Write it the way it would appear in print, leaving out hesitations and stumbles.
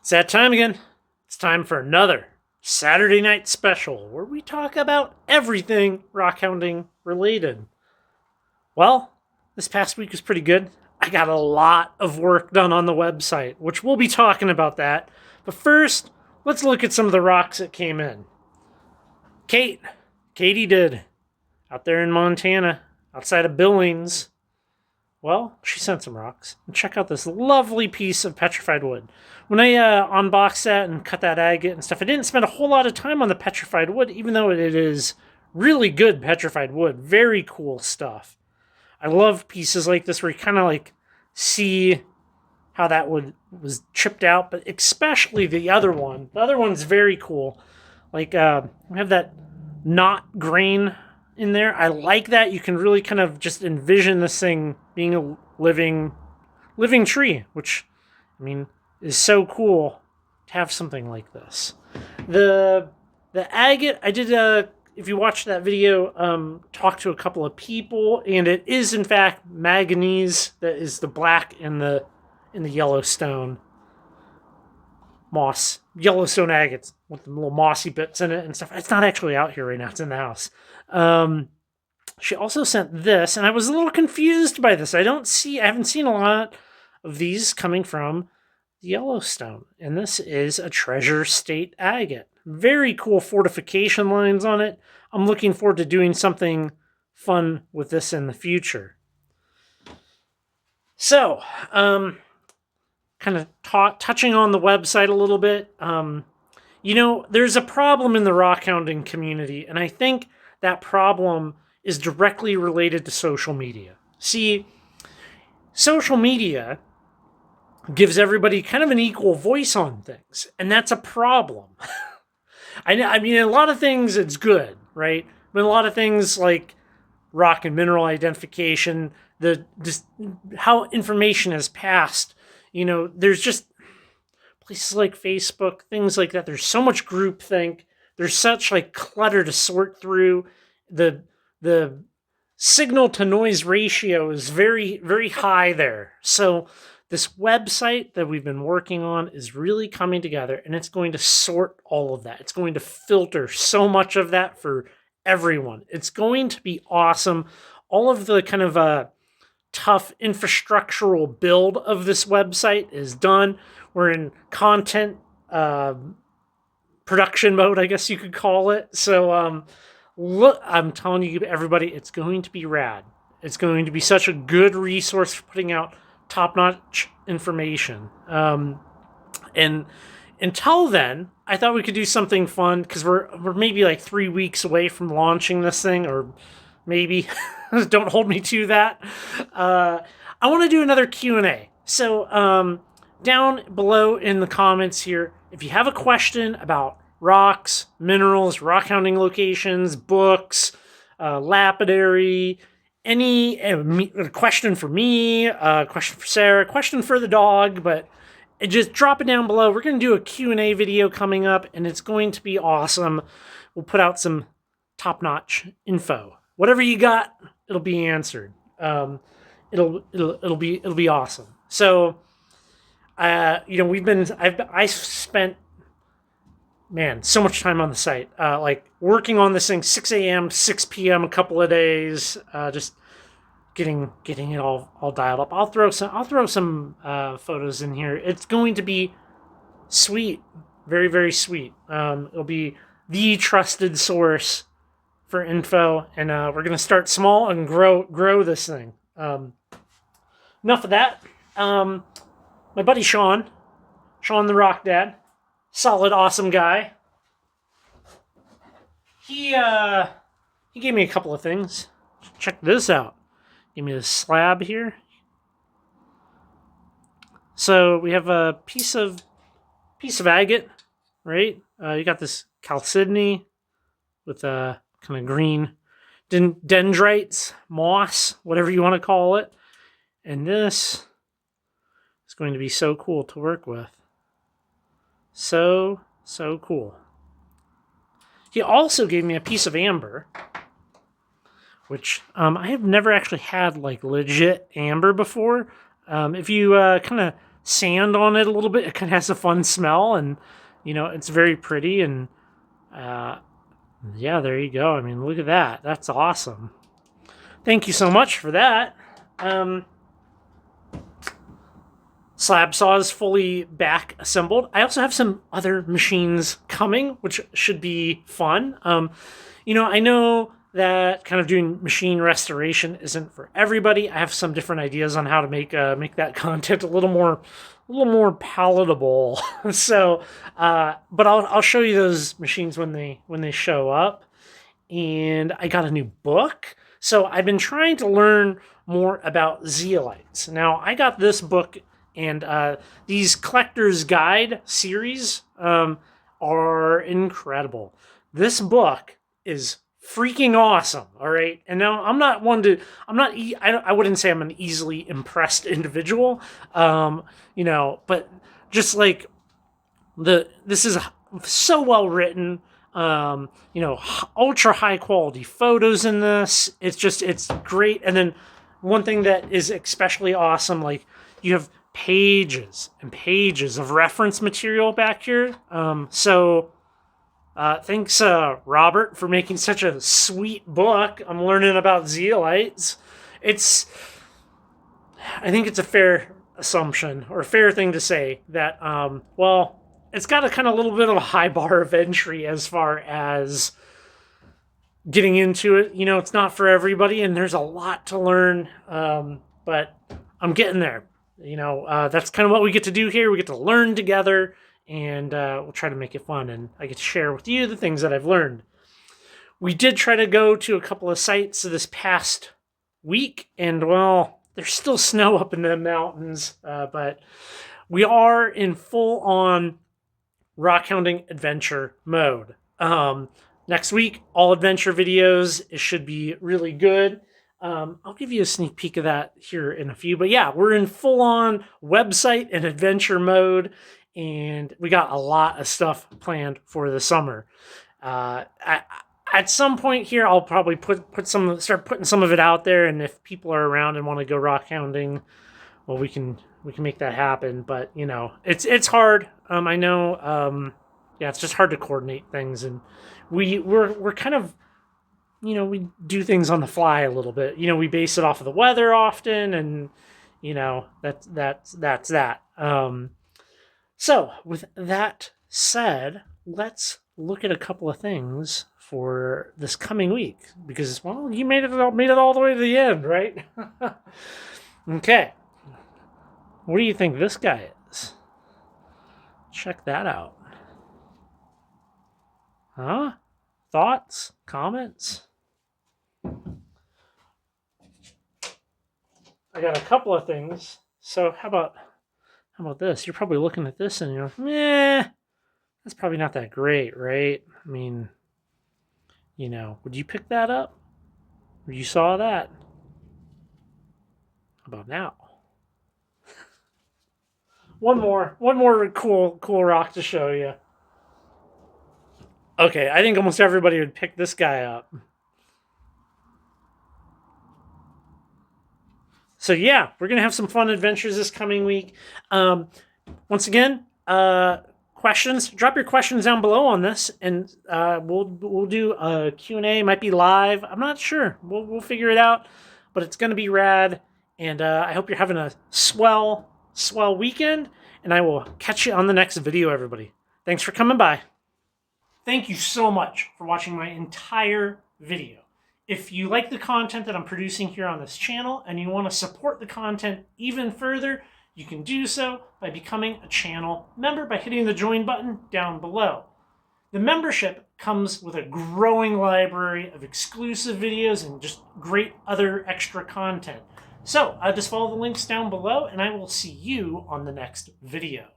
It's that time again. It's time for another Saturday night special where we talk about everything rockhounding related. Well, this past week was pretty good. I got a lot of work done on the website, which we'll be talking about that. But first, let's look at some of the rocks that came in. Katie did, out there in Montana, outside of Billings. Well, she sent some rocks. And check out this lovely piece of petrified wood. When I unboxed that and cut that agate and stuff, I didn't spend a whole lot of time on the petrified wood, even though it is really good petrified wood. Very cool stuff. I love pieces like this where you kind of like see how that wood was chipped out, but especially the other one. The other one's very cool. Like, we have that knot grain in there. I like that. You can really kind of just envision this thing being a living tree, which, I mean, is so cool to have something like this. The agate, I did if you watch that video, talk to a couple of people, and it is in fact manganese that is the black in the Yellowstone moss, Yellowstone agates with the little mossy bits in it and stuff. It's not actually out here right now. It's in the house. She also sent this, and I was a little confused by this. I haven't seen a lot of these coming from Yellowstone, and this is a Treasure State agate. Very cool fortification lines on it. I'm looking forward to doing something fun with this in the future. So, kind of touching on the website a little bit. There's a problem in the rockhounding community, and I think that problem is directly related to social media. See, social media gives everybody kind of an equal voice on things, and that's a problem. I mean, a lot of things it's good, right? But a lot of things like rock and mineral identification, just how information is passed, there's just places like Facebook, things like that. There's so much groupthink. There's such like clutter to sort through. The signal to noise ratio is very, very high there. So this website that we've been working on is really coming together, and it's going to sort all of that. It's going to filter so much of that for everyone. It's going to be awesome. All of the kind of tough infrastructural build of this website is done. We're in content production mode, I guess you could call it. So look, I'm telling you, everybody, it's going to be rad. It's going to be such a good resource for putting out top-notch information. And until then, I thought we could do something fun, because we're maybe like 3 weeks away from launching this thing, or maybe. Don't hold me to that. I want to do another Q&A. So down below in the comments here, if you have a question about rocks, minerals, rockhounding locations, books, lapidary, any a question for me, a question for Sarah, a question for the dog, but just drop it down below. We're going to do a Q&A video coming up, and it's going to be awesome. We'll put out some top-notch info. Whatever you got, it'll be answered. It'll be awesome. So, I've spent, man, so much time on the site, like working on this thing 6 a.m., 6 p.m. a couple of days, just getting it all dialed up. I'll throw some photos in here. It's going to be sweet, very, very sweet. It'll be the trusted source for info, and we're gonna start small and grow this thing. Enough of that. My buddy Sean the Rock Dad, solid, awesome guy. He gave me a couple of things. Check this out. Give me this slab here. So we have a piece of agate, right? You got this chalcedony with a kind of green dendrites, moss, whatever you want to call it. And this is going to be so cool to work with. So cool. He also gave me a piece of amber, which I have never actually had like legit amber before. If you kind of sand on it a little bit. It kind of has a fun smell, and it's very pretty. And yeah, there you go. I mean, look at that. That's awesome. Thank you so much for that. Slab saw is fully back assembled. I also have some other machines coming, which should be fun. I know that kind of doing machine restoration isn't for everybody. I have some different ideas on how to make that content a little more palatable. So, but I'll show you those machines when they show up. And I got a new book. So I've been trying to learn more about zeolites. Now I got this book, and these collector's guide series are incredible. This book is freaking awesome. All right. And now I wouldn't say I'm an easily impressed individual. But just like this is so well written, ultra high quality photos in this. It's great. And then one thing that is especially awesome, like you have pages and pages of reference material back here. Thanks, Robert, for making such a sweet book. I'm learning about zeolites. I think it's a fair assumption or a fair thing to say that, it's got a kind of little bit of a high bar of entry as far as getting into it. It's not for everybody, and there's a lot to learn, but I'm getting there. That's kind of what we get to do here. We get to learn together, and we'll try to make it fun, and I get to share with you the things that I've learned. We did try to go to a couple of sites this past week, and there's still snow up in the mountains, but we are in full-on rockhounding adventure mode. Next week, all adventure videos. It should be really good. I'll give you a sneak peek of that here in a few. But yeah, we're in full-on website and adventure mode, and we got a lot of stuff planned for the summer. At some point here, I'll probably start putting some of it out there, and if people are around and want to go rockhounding, well, we can make that happen. But it's hard. I know. It's just hard to coordinate things, and we're kind of, we do things on the fly a little bit. We base it off of the weather often, and that's that. So with that said, let's look at a couple of things for this coming week, because you made it all the way to the end, right? Okay. What do you think this guy is? Check that out. Huh? Thoughts? Comments? I got a couple of things. So how about this? You're probably looking at this and you're like, that's probably not that great, right? I mean, would you pick that up? You saw that. How about now? One more cool rock to show you. Okay, I think almost everybody would pick this guy up. So yeah, we're gonna have some fun adventures this coming week. Once again, questions. Drop your questions down below on this, and we'll do a Q&A. Might be live. I'm not sure. We'll figure it out, but it's gonna be rad. And I hope you're having a swell weekend, and I will catch you on the next video, everybody. Thanks for coming by. Thank you so much for watching my entire video. If you like the content that I'm producing here on this channel and you want to support the content even further, you can do so by becoming a channel member by hitting the join button down below. The membership comes with a growing library of exclusive videos and just great other extra content. So just follow the links down below, and I will see you on the next video.